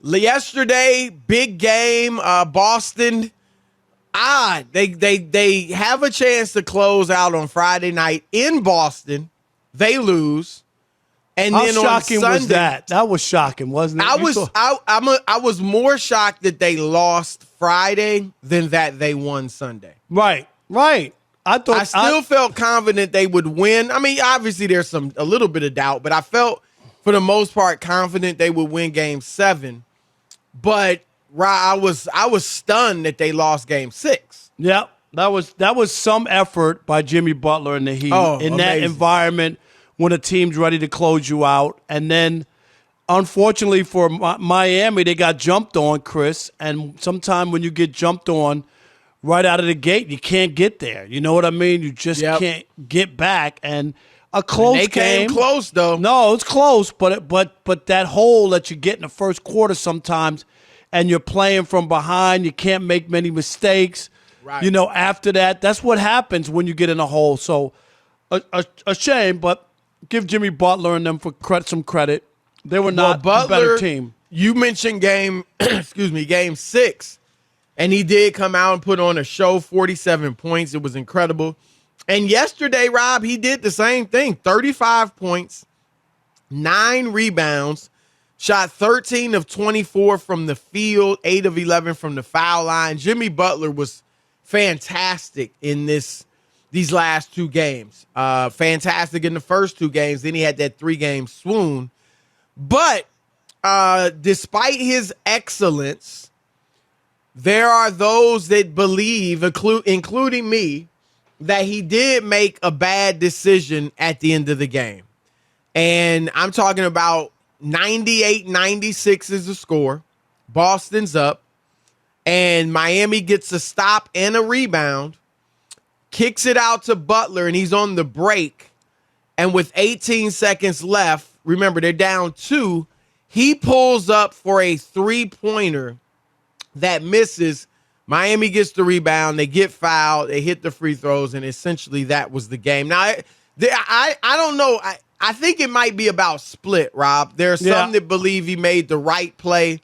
Yesterday, big game, Boston. They have a chance to close out on Friday night in Boston. They lose. And How then shocking on Sunday, was that? That was shocking, wasn't it? I was more shocked that they lost Friday than that they won Sunday. Right. I still felt confident they would win. I mean, obviously there's a little bit of doubt, but I felt for the most part confident they would win Game 7. But I was stunned that they lost Game 6. Yeah, that was some effort by Jimmy Butler and the Heat in that environment when a team's ready to close you out. And then, unfortunately for Miami, they got jumped on, Chris. And sometimes when you get jumped on right out of the gate, you can't get there. You know what I mean? You just can't get back. And a close game. They came close, though. No, it's close, but that hole that you get in the first quarter sometimes, and you're playing from behind, you can't make many mistakes. Right. You know, after that, that's what happens when you get in a hole. So, a shame, but give Jimmy Butler and them for some credit. They were not a better team. You mentioned game 6, and he did come out and put on a show, 47 points. It was incredible. And yesterday, Rob, he did the same thing, 35 points, 9 rebounds, shot 13 of 24 from the field, 8 of 11 from the foul line. Jimmy Butler was fantastic in these last 2 games. Fantastic in the first 2 games. Then he had that 3-game swoon. But despite his excellence, there are those that believe, including me, that he did make a bad decision at the end of the game. And I'm talking about 98-96 is the score. Boston's up. And Miami gets a stop and a rebound. Kicks it out to Butler, and he's on the break. And with 18 seconds left, remember, they're down 2. He pulls up for a 3-pointer that misses. Miami gets the rebound. They get fouled. They hit the free throws, and essentially that was the game. Now, I don't know. I think it might be about split, Rob. There are some that believe he made the right play.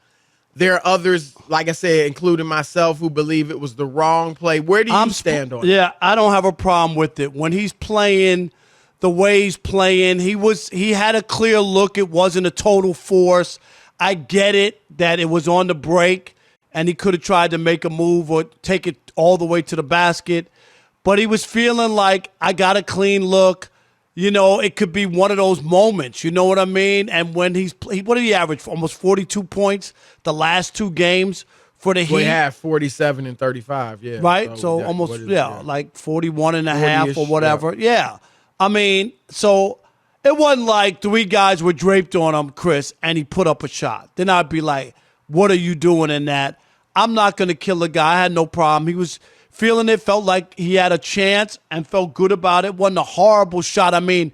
There are others, like I said, including myself, who believe it was the wrong play. Where do you stand on it? Yeah, I don't have a problem with it. When he's playing the way he's playing, he had a clear look. It wasn't a total force. I get it that it was on the break, and he could have tried to make a move or take it all the way to the basket. But he was feeling like, I got a clean look. You know, it could be one of those moments. You know what I mean? And when what did he average? Almost 42 points the last 2 games for the Heat. Well, he had 47 and 35, yeah. Right? So almost, like 41 and a half or whatever. Yeah. I mean, so it wasn't like 3 guys were draped on him, Chris, and he put up a shot. Then I'd be like, what are you doing in that? I'm not going to kill a guy. I had no problem. He was feeling it, felt like he had a chance and felt good about it. Wasn't a horrible shot. I mean,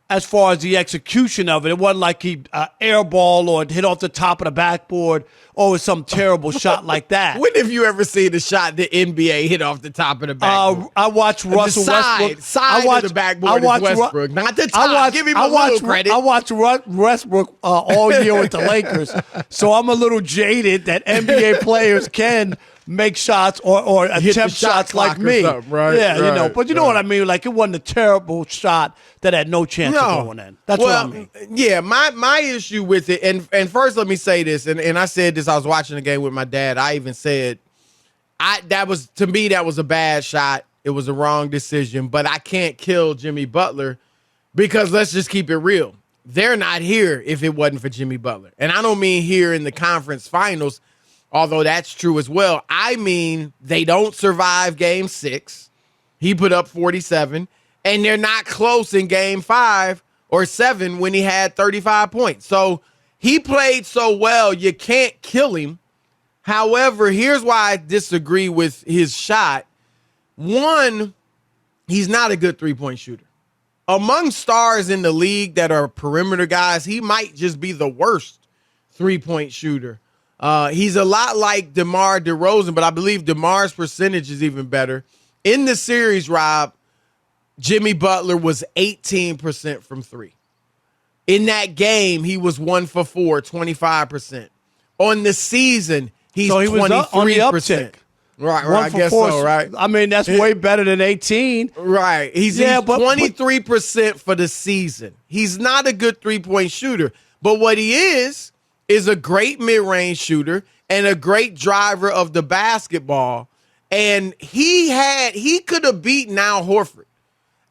as far as the execution of it, it wasn't like he airball or hit off the top of the backboard or it was some terrible shot like that. When have you ever seen a shot the NBA hit off the top of the backboard? I watched Russell Westbrook. Side of the backboard is Westbrook, not the top. Give him a little credit. I watched Westbrook all year with the Lakers, so I'm a little jaded that NBA players can make shots or attempt shots like me. Right, yeah, you know. But you know what I mean? Like, it wasn't a terrible shot that had no chance of going in. That's what I mean. Yeah, my issue with it, and first let me say this, and I said this, I was watching the game with my dad. I even said, that was a bad shot. It was a wrong decision, but I can't kill Jimmy Butler because let's just keep it real. They're not here if it wasn't for Jimmy Butler. And I don't mean here in the conference finals, although that's true as well. I mean, they don't survive Game 6. He put up 47, and they're not close in Game 5 or 7 when he had 35 points. So he played so well, you can't kill him. However, here's why I disagree with his shot. One, he's not a good three-point shooter. Among stars in the league that are perimeter guys, he might just be the worst three-point shooter. He's a lot like DeMar DeRozan, but I believe DeMar's percentage is even better. In the series, Rob, Jimmy Butler was 18% from 3. In that game, he was 1 for 4, 25%. On the season, he's so he was 23%. on the uptick. Right, One I for guess four. so, right? I mean, that's way better than 18. Right. He's 23% for the season. He's not a good three-point shooter. But what he is a great mid-range shooter and a great driver of the basketball. And he could have beaten Al Horford.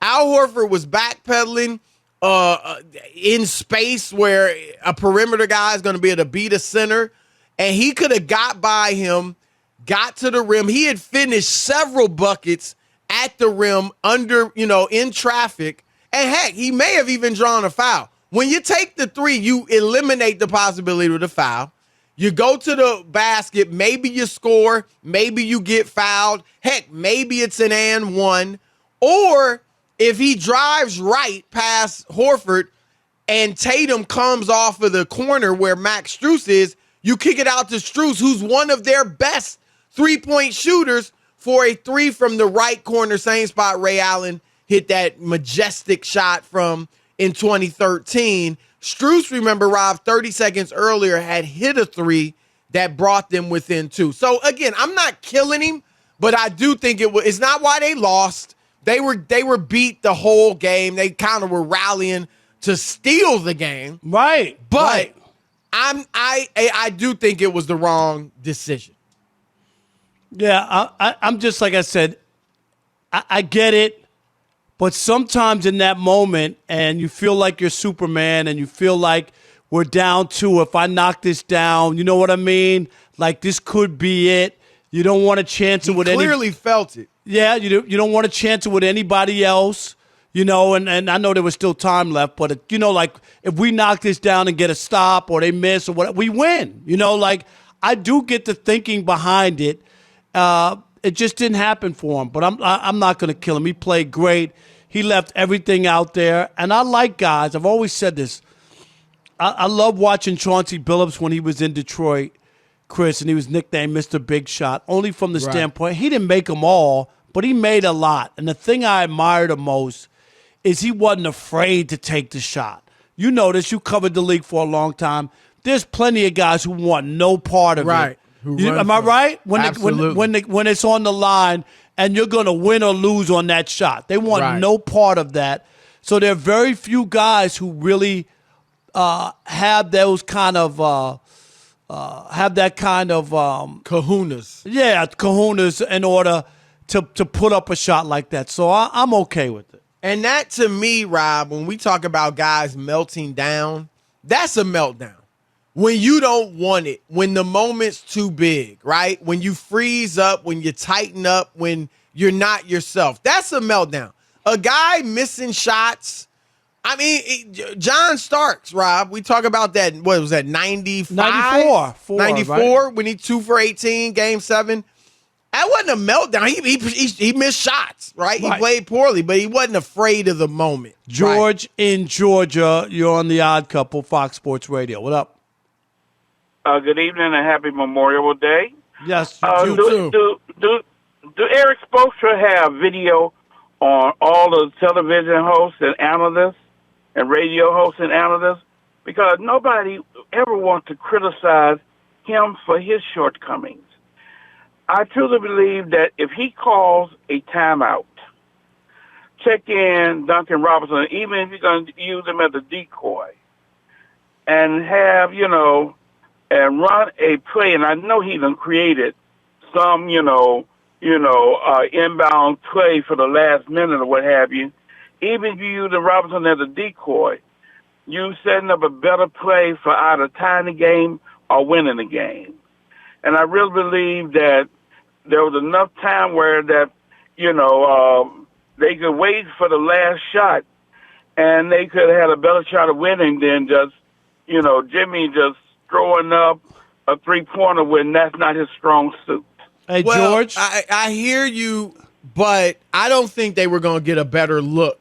Al Horford was backpedaling in space where a perimeter guy is going to be able to beat a center. And he could have got by him, got to the rim. He had finished several buckets at the rim in traffic. And heck, he may have even drawn a foul. When you take the three, you eliminate the possibility of the foul. You go to the basket, maybe you score, maybe you get fouled. Heck, maybe it's an and one. Or if he drives right past Horford and Tatum comes off of the corner where Max Strus is, you kick it out to Strus, who's one of their best three-point shooters, for a three from the right corner, same spot Ray Allen hit that majestic shot from in 2013. Strus, remember, Rob, 30 seconds earlier had hit a three that brought them within two. So, again, I'm not killing him, but I do think it's not why they lost. They were beat the whole game. They kind of were rallying to steal the game. Right. But I do think it was the wrong decision. Yeah, I'm just like I said, I get it. But sometimes in that moment, and you feel like you're Superman, and you feel like we're down two. If I knock this down, you know what I mean? Like, this could be it. You don't want to chance it with any. Clearly felt it. Yeah, you don't want to chance it with anybody else, and I know there was still time left, but, like, if we knock this down and get a stop or they miss or whatever, we win. Like, I do get the thinking behind it. It just didn't happen for him, but I'm not going to kill him. He played great. He left everything out there, and I like guys. I've always said this. I love watching Chauncey Billups when he was in Detroit, Chris, and he was nicknamed Mr. Big Shot, only from the standpoint, he didn't make them all, but he made a lot. And the thing I admire the most is he wasn't afraid to take the shot. You notice, you covered the league for a long time. There's plenty of guys who want no part of it. Am I right? When it's on the line and you're going to win or lose on that shot. They want no part of that. So there are very few guys who really have those kind of kahunas. Yeah, kahunas in order to put up a shot like that. So I'm okay with it. And that, to me, Rob, when we talk about guys melting down, that's a meltdown. When you don't want it, when the moment's too big, right? When you freeze up, when you tighten up, when you're not yourself. That's a meltdown. A guy missing shots. I mean, John Starks, Rob, we talk about that, what was that, 95? 94, when he 2 for 18, game 7. That wasn't a meltdown. He missed shots, right? He played poorly, but he wasn't afraid of the moment. George in Georgia, you're on The Odd Couple, Fox Sports Radio. What up? Good evening and happy Memorial Day. Yes, you too. Do Eric Spoelstra have video on all the television hosts and analysts and radio hosts and analysts? Because nobody ever wants to criticize him for his shortcomings. I truly believe that if he calls a timeout, check in Duncan Robinson, even if you're going to use him as a decoy, and have, and run a play, and I know he done created some, inbound play for the last minute or what have you. Even if you use the Robinson as a decoy, you setting up a better play for either tying the game or winning the game. And I really believe that there was enough time where that, they could wait for the last shot, and they could have had a better shot of winning than just, Jimmy just throwing up a three-pointer when that's not his strong suit. Hey, George? I hear you, but I don't think they were going to get a better look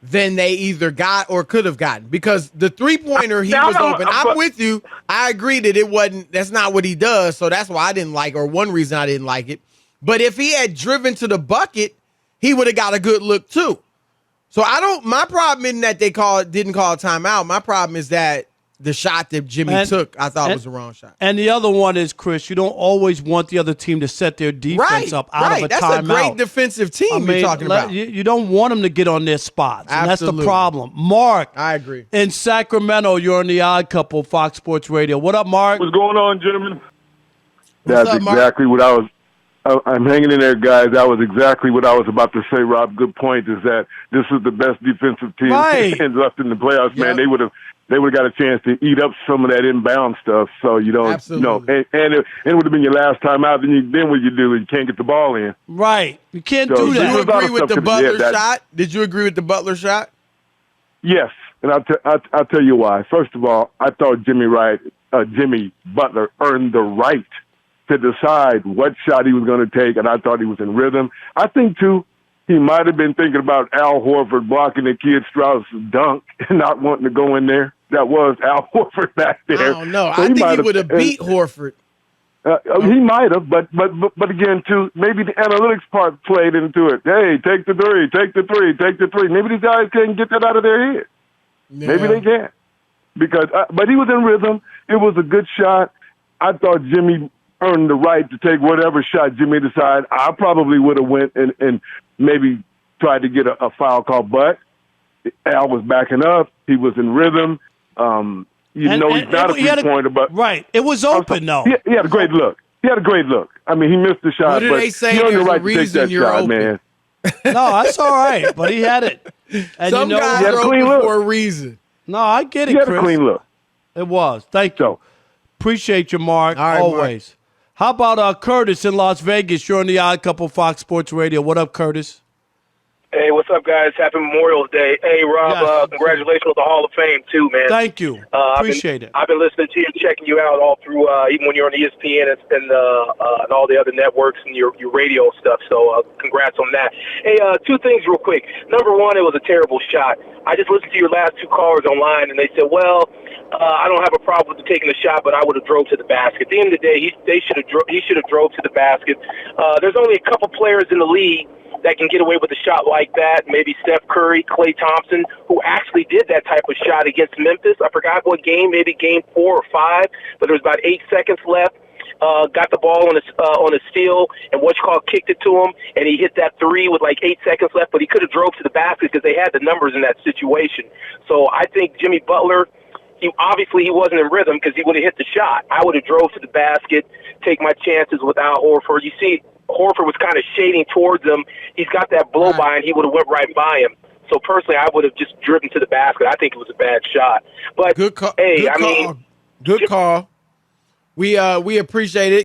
than they either got or could have gotten, because the three-pointer, he was open. I'm with you. I agree that that's not what he does, so that's why I didn't like it, or one reason I didn't like it. But if he had driven to the bucket, he would have got a good look too. So my problem isn't that they didn't call a timeout. My problem is that the shot that Jimmy took, I thought was the wrong shot. And the other one is, Chris, you don't always want the other team to set their defense up out of a That's timeout. a great defensive team we're talking about. You don't want them to get on their spots. And that's the problem. Mark. I agree. In Sacramento, you're on the Odd Couple, Fox Sports Radio. What up, Mark? What's going on, gentlemen? What's That's up, Mark? exactly what I was. I'm hanging in there, guys. That was exactly what I was about to say, Rob. Good point is that this is the best defensive team left in the playoffs, man. They would have got a chance to eat up some of that inbound stuff. So you don't, Absolutely. and it would have been your last time out. Then what you do? You can't get the ball in. Right. You can't do Did that. you agree with the Butler shot? Did you agree with the Butler shot? Yes, and I'll tell you why. First of all, I thought Jimmy Butler earned the right to decide what shot he was going to take, and I thought he was in rhythm. I think, too, he might have been thinking about Al Horford blocking the kid Strauss's dunk and not wanting to go in there. That was Al Horford back there. I don't know. So I think he would have beat Horford. He might have, but again, too, maybe the analytics part played into it. Hey, take the three, take the three, take the three. Maybe these guys can't get that out of their head. Yeah. Maybe they can. But he was in rhythm. It was a good shot. I thought Jimmy earned the right to take whatever shot Jimmy decided. I probably would have went and maybe tried to get a foul call, but Al was backing up. He was in rhythm. He's not a three-pointer, but right. It was open, though. He had a great look. I mean, he missed the shot, What do but they say? he earned the There's right a to take reason that you're shot, open. man. No, that's all right, but he had it. And Some guys are open for a reason. No, I get it, He had Chris. a clean look. It was. Thank you. So, Appreciate you, Mark. All right, always. Mark. How about Curtis in Las Vegas? You're on the Odd Couple, Fox Sports Radio. What up, Curtis? Hey, what's up, guys? Happy Memorial Day. Hey, Rob, Yes. congratulations on the Hall of Fame, too, man. Thank you. Appreciate it. I've been listening to you, checking you out all through, even when you're on ESPN and all the other networks and your radio stuff. So congrats on that. Hey, two things real quick. Number one, it was a terrible shot. I just listened to your last two callers online, and they said, well, I don't have a problem with taking the shot, but I would have drove to the basket. At the end of the day, he should have drove to the basket. There's only a couple players in the league that can get away with a shot like that, maybe Steph Curry, Klay Thompson, who actually did that type of shot against Memphis. I forgot what game, maybe game 4 or 5, but there was about 8 seconds left. Got the ball on a steal, and kicked it to him, and he hit that three with like 8 seconds left, but he could have drove to the basket because they had the numbers in that situation. So I think Jimmy Butler, he wasn't in rhythm because he would have hit the shot. I would have drove to the basket, take my chances with Al Horford. You see, Horford was kind of shading towards him. He's got that blow by, and he would have went right by him. So personally, I would have just driven to the basket. I think it was a bad shot. But Good call. hey, Good call. We appreciate it.